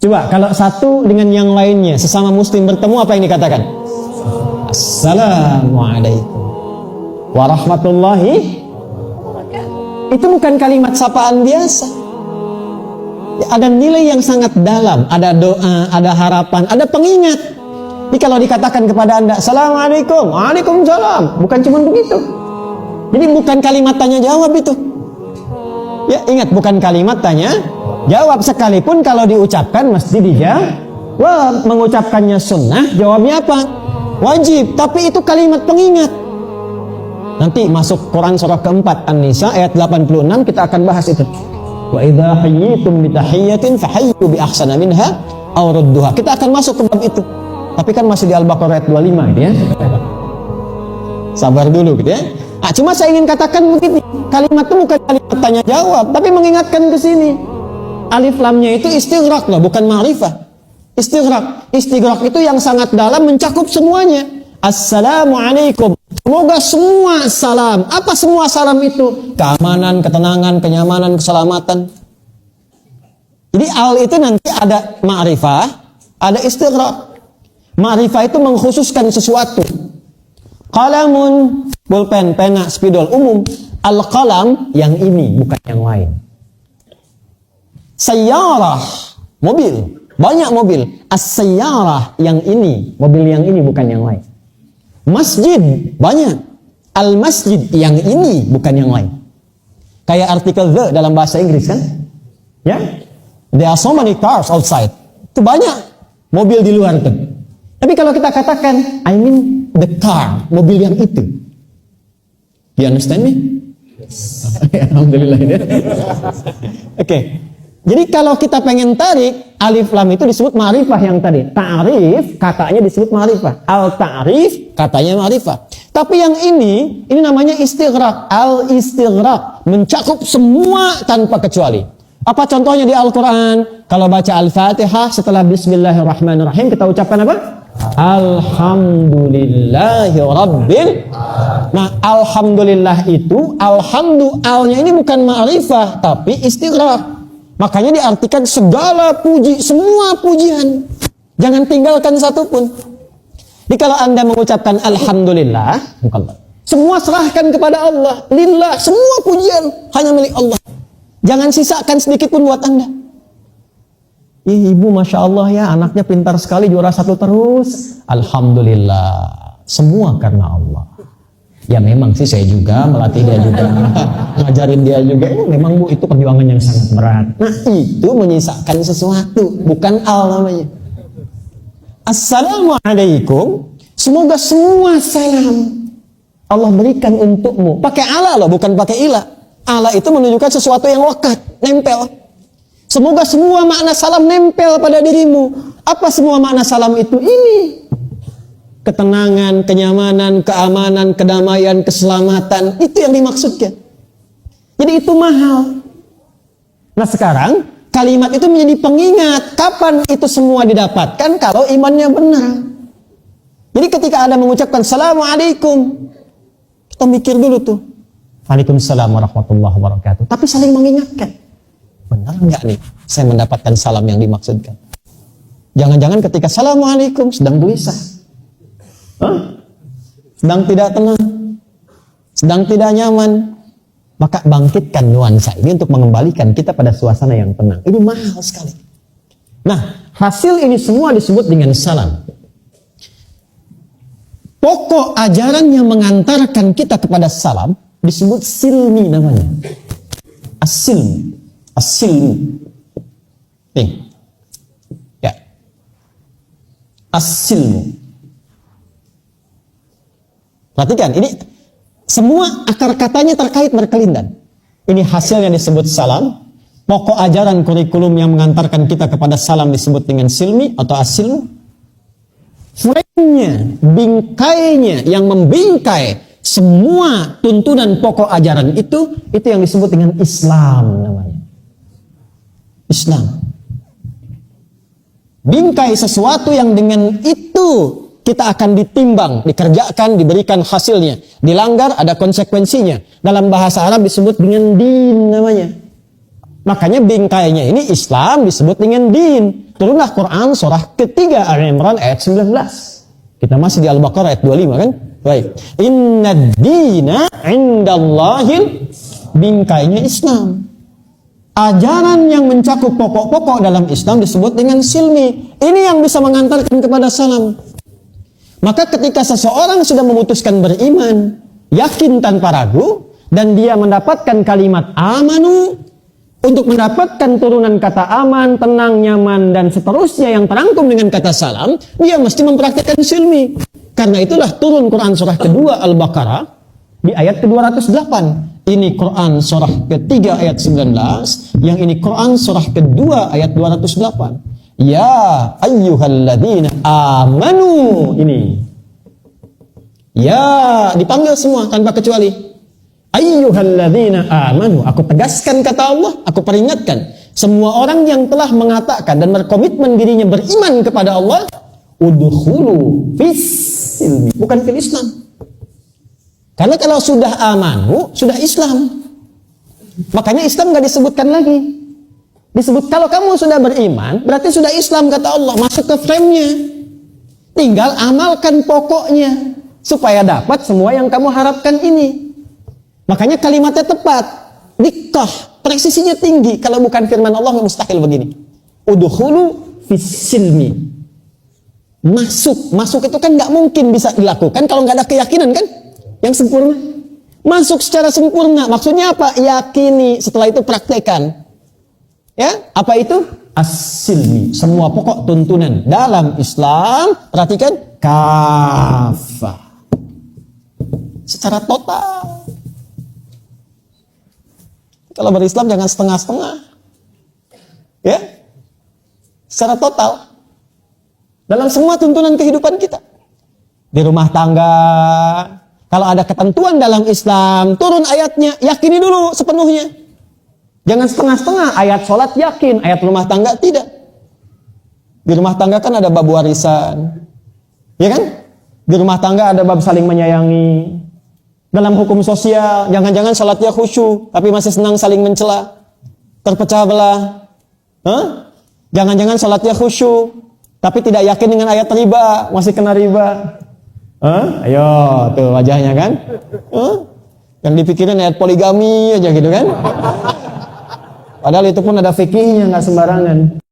Coba kalau satu dengan yang lainnya sesama muslim bertemu, apa yang dikatakan? Assalamualaikum warahmatullahi wabarakatuh. Itu bukan kalimat sapaan biasa. Ada nilai yang sangat dalam, ada doa, ada harapan, ada pengingat. Jadi kalau dikatakan kepada Anda, Assalamualaikum, Waalaikumsalam, bukan cuma begitu. Jadi bukan kalimat tanya jawab itu. Ya, ingat, bukan kalimat tanya jawab, sekalipun kalau diucapkan mesti dijawab. Mengucapkannya sunnah, jawabnya apa? Wajib, tapi itu kalimat pengingat. Nanti masuk Quran surah keempat An-Nisa ayat 86 kita akan bahas itu. Wa idza hayyitum bi tahiyyatin fahayyu bi ahsana minha aw rudduha. Kita akan masuk ke bab itu. Tapi kan masih di Al-Baqarah ayat 25 gitu ya. Sabar dulu gitu ya. Cuma saya ingin katakan begini, kalimat itu bukan kalimat tanya jawab, tapi mengingatkan ke sini. Alif lamnya itu istighraq loh, bukan ma'rifah. Istighraq itu yang sangat dalam, mencakup semuanya. Assalamualaikum. Semoga semua salam. Apa semua salam itu? Keamanan, ketenangan, kenyamanan, keselamatan. Jadi al itu nanti ada ma'rifah, ada istighraq. Ma'rifah itu mengkhususkan sesuatu. Qalamun, pulpen, pena, spidol, umum. Al-qalam yang ini, bukan yang lain. Sayyarah, mobil, banyak mobil. As-sayyarah yang ini, mobil yang ini, bukan yang lain. Masjid, banyak. Al-masjid yang ini, bukan yang lain. Kayak artikel the dalam bahasa Inggris kan? Ya, there are so many cars outside. Itu banyak mobil di luar itu. Tapi kalau kita katakan, I mean the car, mobil yang itu. You understand me? Yes. Alhamdulillah. Oke. Jadi kalau kita pengen tarik, alif lam itu disebut ma'rifah yang tadi. Ta'rif, katanya disebut ma'rifah. Al-ta'rif, katanya ma'rifah. Tapi yang ini namanya istighraq. Al-istighraq, mencakup semua tanpa kecuali. Apa contohnya di Al-Quran? Kalau baca Al-Fatihah, setelah Bismillahirrahmanirrahim, kita ucapkan apa? Alhamdulillahi Rabbil. Nah, Alhamdulillah itu, alnya ini bukan ma'rifah, tapi istighraq. Makanya diartikan segala puji, semua pujian. Jangan tinggalkan satupun. Jadi kalau Anda mengucapkan Alhamdulillah, semua serahkan kepada Allah. Lillah, semua pujian hanya milik Allah. Jangan sisakan sedikit pun buat Anda. Ibu Masya Allah ya, anaknya pintar sekali, juara 1 terus. Alhamdulillah, semua karena Allah. Ya memang sih saya juga melatih dia juga, ngajarin dia juga. Memang Bu, itu perjuangan yang sangat berat. Nah itu menyisakan sesuatu, bukan al namanya. Assalamualaikum, semoga semua salam Allah berikan untukmu. Pakai ala loh, bukan pakai ila. Ala itu menunjukkan sesuatu yang lekat, nempel. Semoga semua makna salam nempel pada dirimu. Apa semua makna salam itu? Ini. Ketenangan, kenyamanan, keamanan, kedamaian, keselamatan. Itu yang dimaksudkan. Jadi itu mahal. Nah sekarang, kalimat itu menjadi pengingat. Kapan itu semua didapatkan? Kalau imannya benar. Jadi ketika Anda mengucapkan Assalamualaikum, kita mikir dulu tuh. Waalaikumsalam warahmatullahi wabarakatuh. Tapi saling mengingatkan. Benar nggak nih saya mendapatkan salam yang dimaksudkan? Jangan-jangan ketika Assalamualaikum sedang gelisah. Sedang tidak tenang, sedang tidak nyaman, maka bangkitkan nuansa ini untuk mengembalikan kita pada suasana yang tenang. Ini mahal sekali. Nah, hasil ini semua disebut dengan salam. Pokok ajaran yang mengantarkan kita kepada salam disebut silmi namanya. As-silmi. As-silmi. Nih. Ya. As-silmi. Perhatikan, ini semua akar katanya terkait berkelindan. Ini hasilnya disebut salam. Pokok ajaran kurikulum yang mengantarkan kita kepada salam disebut dengan silmi atau as-silmu. Frame-nya, bingkainya yang membingkai semua tuntunan pokok ajaran itu yang disebut dengan Islam namanya. Islam. Bingkai sesuatu yang dengan itu kita akan ditimbang, dikerjakan, diberikan hasilnya. Dilanggar, ada konsekuensinya. Dalam bahasa Arab disebut dengan din namanya. Makanya bingkainya ini Islam disebut dengan din. turunlah Quran surah ketiga Al-Imran ayat 19. Kita masih di Al-Baqarah ayat 25 kan? Baik. Innad dina indallahil, bingkainya Islam. Ajaran yang mencakup pokok-pokok dalam Islam disebut dengan silmi. Ini yang bisa mengantarkan kepada salam. Maka ketika seseorang sudah memutuskan beriman, yakin tanpa ragu, dan dia mendapatkan kalimat amanu, untuk mendapatkan turunan kata aman, tenang, nyaman, dan seterusnya yang terangkum dengan kata salam, dia mesti mempraktikkan silmi. Karena itulah turun Quran surah kedua Al-Baqarah di ayat ke-208. Ini Quran surah ketiga ayat 19, yang ini Quran surah kedua ayat 208. Ya ayyuhalladzina amanu, ini. Ya, dipanggil semua tanpa kecuali. Ayyuhalladzina amanu, aku tegaskan kata Allah, aku peringatkan semua orang yang telah mengatakan dan berkomitmen dirinya beriman kepada Allah, udkhulu fis silmi, bukan fil Islam. Karena kalau sudah amanu, sudah Islam. Makanya Islam nggak disebutkan lagi. Disebut kalau kamu sudah beriman, berarti sudah Islam kata Allah, masuk ke frame-nya. Tinggal amalkan pokoknya supaya dapat semua yang kamu harapkan ini. Makanya kalimatnya tepat, dikkah, presisinya tinggi. Kalau bukan firman Allah mustahil begini. Udkhulu fis silmi. Masuk itu kan nggak mungkin bisa dilakukan kalau nggak ada keyakinan kan? Yang sempurna. Masuk secara sempurna. Maksudnya apa? Yakini. Setelah itu praktekan. Ya, apa itu? As-silmi. Semua pokok tuntunan dalam Islam, perhatikan, kafah. Secara total. Kalau berislam jangan setengah-setengah. Ya. Secara total. Dalam semua tuntunan kehidupan kita. Di rumah tangga, kalau ada ketentuan dalam Islam, turun ayatnya, yakini dulu sepenuhnya. Jangan setengah-setengah, ayat sholat yakin, ayat rumah tangga tidak. Di rumah tangga kan ada bab warisan. Ya kan? Di rumah tangga ada bab saling menyayangi. Dalam hukum sosial, jangan-jangan sholatnya khusyuk, tapi masih senang saling mencela. Terpecah belah. Jangan-jangan sholatnya khusyuk, tapi tidak yakin dengan ayat riba, masih kena riba. Ayo, tuh wajahnya kan? Yang dipikirin ayat poligami aja gitu kan? Padahal itu pun ada fikihnya, nggak sembarangan.